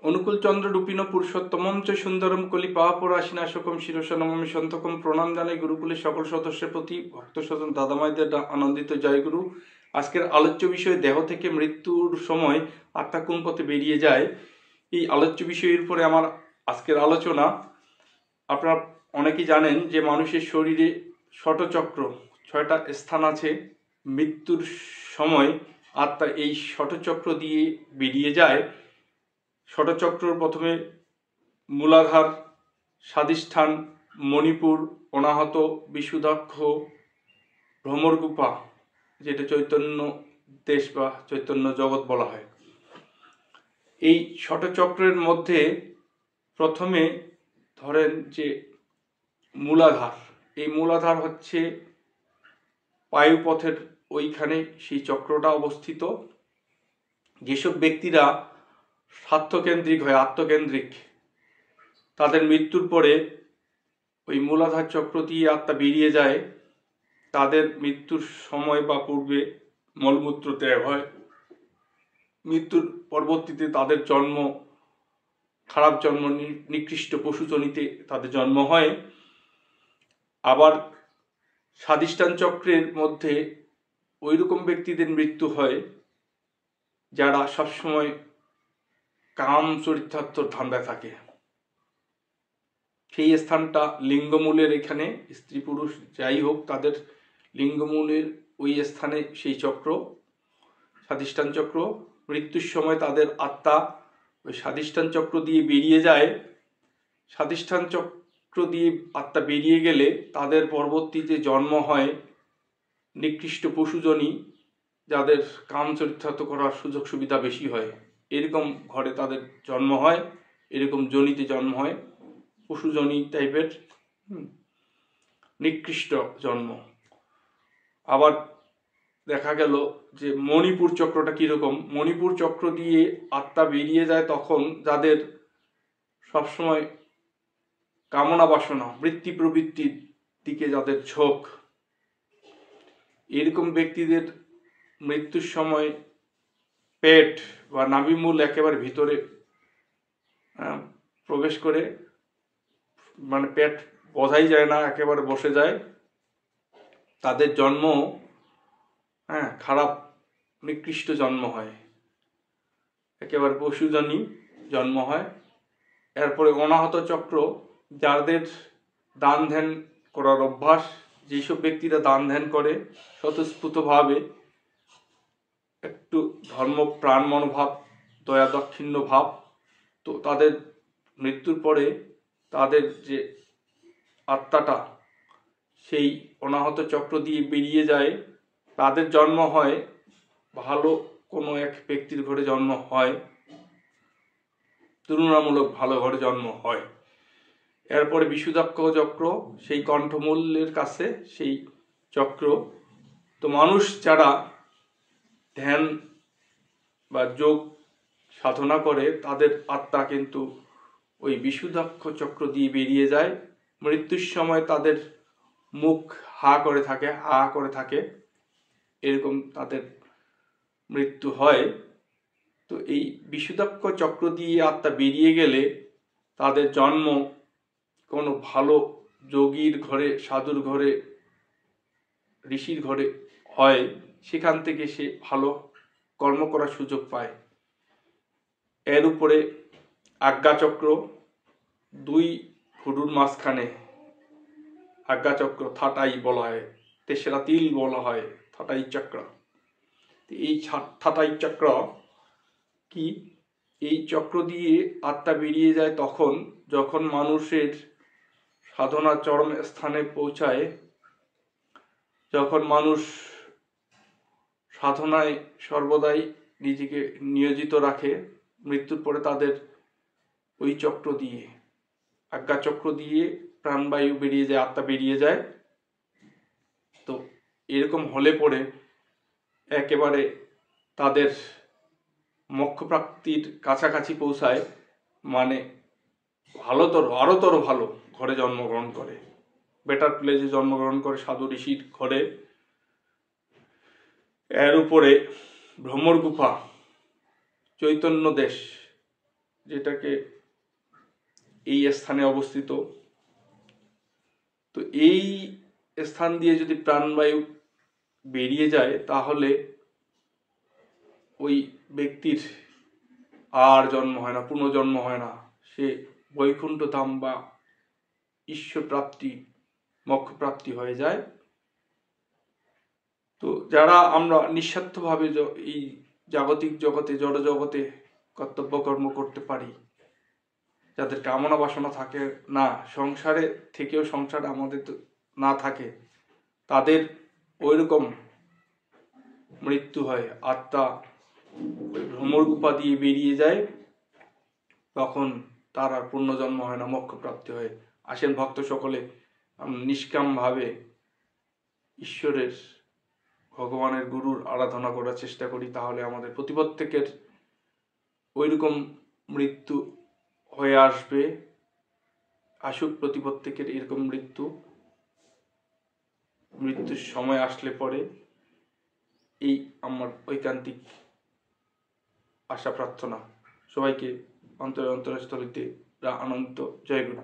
অনুকূল চন্দ্র রূপিণ পুরুষোত্তমম চ সুন্দরম কলি পাপরাশিনাশকম শিরসনমমি সন্তকম প্রণাম জানাই গুরুকুলের সকল সদস্যের প্রতি, ভক্ত স্বজন দাদামাইদের আনন্দিত জয়গুরু। আজকের আলোচ্য বিষয় দেহ থেকে মৃত্যুর সময় আত্মা কোন পথে বেরিয়ে যায়, এই আলোচ্য বিষয়ের উপরে আমার আজকের আলোচনা। আপনারা অনেকেই জানেন যে মানুষের শরীরে ষটচক্র 6টা স্থান আছে। মৃত্যুর সময় আত্মা এই ষটচক্র দিয়ে বেরিয়ে যায়। ষটচক্র প্রথমে মূলাধার, স্বাধিষ্ঠান, মণিপুর, অনাহত, বিশুদ্ধাক্ষ, ভ্রমরগুপা, যেটা চৈতন্য দেশ বা চৈতন্য জগৎ বলা হয়। এই ষটচক্রের মধ্যে প্রথমে ধরেন যে মূলাধার, এই মূলাধার হচ্ছে বায়ুপথের ওইখানে সেই চক্রটা অবস্থিত। যেসব ব্যক্তিরা স্বার্থকেন্দ্রিক হয়, আত্মকেন্দ্রিক, তাদের মৃত্যুর পরে ওই মূলাধার চক্র দিয়ে আত্মা বেরিয়ে যায়। তাদের মৃত্যুর সময় বা পূর্বে মলমূত্র ত্যাগ হয়। মৃত্যুর পরবর্তীতে তাদের জন্ম খারাপ জন্ম, নিকৃষ্ট পশুজনিতে তাদের জন্ম হয়। আবার স্বাধিষ্ঠান চক্রের মধ্যে ওই রকম ব্যক্তিদের মৃত্যু হয় যারা সবসময় কাম চরিতার্থ ধান্দায় থাকে। সেই স্থানটা লিঙ্গমূলের এখানে, স্ত্রী পুরুষ যাই হোক, তাদের লিঙ্গমূলের ওই স্থানে সেই চক্র, স্বাধিষ্ঠান চক্র। মৃত্যুর সময় তাদের আত্মা ওই স্বাধিষ্ঠান চক্র দিয়ে বেরিয়ে যায়। স্বাধিষ্ঠান চক্র দিয়ে আত্মা বেরিয়ে গেলে তাদের পরবর্তীতে জন্ম হয় নিকৃষ্ট পশুজনী, যাদের কাম চরিতার্থ করার সুযোগ সুবিধা বেশি হয়, এরকম ঘরে তাদের জন্ম হয়, এরকম জনিতে জন্ম হয়, পশুজনী টাইপের নিকৃষ্ট জন্ম। আবার দেখা গেল যে মণিপুর চক্রটা কীরকম, মণিপুর চক্র দিয়ে আত্মা বেরিয়ে যায় তখন যাদের সবসময় কামনা বাসনা, বৃত্তি প্রবৃত্তির দিকে যাদের ঝোঁক, এরকম ব্যক্তিদের মৃত্যুর সময় পেট বা নাভিমূল একেবারে ভিতরে প্রবেশ করে, মানে পেট বোঝাই যায় না, একেবারে বসে যায়। তাদের জন্ম খারাপ নিকৃষ্ট জন্ম হয়, একেবারে পশুজনী জন্ম হয়। এরপরে অনাহত চক্র, যাদের দান ধ্যান করার অভ্যাস, যেসব ব্যক্তিরা দান ধ্যান করে স্বতঃস্ফূর্তভাবে, একটু ধর্মপ্রাণ মনোভাব, দয়া দাক্ষিণ্য ভাব, তো তাদের মৃত্যুর পরে তাদের যে আত্মাটা সেই অনাহত চক্র দিয়ে বেরিয়ে যায়। তাদের জন্ম হয় ভালো কোনো এক ব্যক্তির ঘরে জন্ম হয়, তুলনামূলক ভালো ঘরে জন্ম হয়। এরপরে বিশুদ্ধাক্ষ চক্র, সেই কণ্ঠমূলের কাছে সেই চক্র। তো মানুষ যারা ধ্যান বা যোগ সাধনা করে তাদের আত্মা কিন্তু ওই বিশুদ্ধাক্ষ চক্র দিয়ে বেরিয়ে যায়। মৃত্যুর সময় তাদের মুখ হা করে থাকে, এরকম তাদের মৃত্যু হয়। তো এই বিশুদ্ধাক্ষ চক্র দিয়ে আত্মা বেরিয়ে গেলে তাদের জন্ম কোনো ভালো যোগীর ঘরে, সাধুর ঘরে, ঋষির ঘরে হয়। সেখান থেকে সে ভালো কর্ম করার সুযোগ পায়। এর উপরে আজ্ঞাচক্র, 2 ভুরুর মাঝখানে আজ্ঞাচক্র, থাটাই বলা হয়, তেসরা তিল বলা হয়, থাটাই চক্র। এই থাটাই চক্র কি, এই চক্র দিয়ে আত্মা বেরিয়ে যায় তখন যখন মানুষের সাধনা চরম স্থানে পৌঁছায়, যখন মানুষ সাধনায় সর্বদাই নিজেকে নিয়োজিত রাখে। মৃত্যুর পরে তাদের ওই চক্র দিয়ে, আজ্ঞাচক্র দিয়ে প্রাণবায়ু বেরিয়ে যায়, আত্মা বেরিয়ে যায়। তো এরকম হলে পরে একেবারে তাদের মোক্ষপ্রাপ্তির কাছাকাছি পৌঁছায়, মানে আরোতর ভালো ঘরে জন্মগ্রহণ করে, বেটার প্লেসে জন্মগ্রহণ করে, সাধু ঋষির ঘরে। এর উপরে ভ্রমরগুপা, চৈতন্য দেশ, যেটাকে এই স্থানে অবস্থিত। তো এই স্থান দিয়ে যদি প্রাণবায়ু বেরিয়ে যায় তাহলে ওই ব্যক্তির আর জন্ম হয় না, পুনর্জন্ম হয় না, সে বৈকুণ্ঠ ধাম বা ঈশ্বর প্রাপ্তি, মোক্ষ প্রাপ্তি হয়ে যায়। তো যারা আমরা নিঃস্বার্থভাবে এই জাগতিক জগতে, জড় জগতে কর্তব্য কর্ম করতে পারি, যাদের কামনা বাসনা থাকে না, সংসারে থেকেও সংসার আমাদের না থাকে, তাদের ওইরকম মৃত্যু হয়, আত্মা ওই ভ্রমরগুপা দিয়ে বেরিয়ে যায়, তখন তার আর পুনর্জন্ম হয় না, মোক্ষ প্রাপ্তি হয়। আসেন ভক্ত সকলে নিষ্কামভাবে ঈশ্বরের, ভগবানের, গুরুর আরাধনা করার চেষ্টা করি, তাহলে আমাদের প্রত্যেকের ওইরকম মৃত্যু হয়ে আসবে। আসুক প্রত্যেকের এরকম মৃত্যুর সময় আসলে পরে এই আমার ঐকান্তিক আশা প্রার্থনা। সবাইকে অন্তরস্থলিতে আনন্দ। জয় গুরু।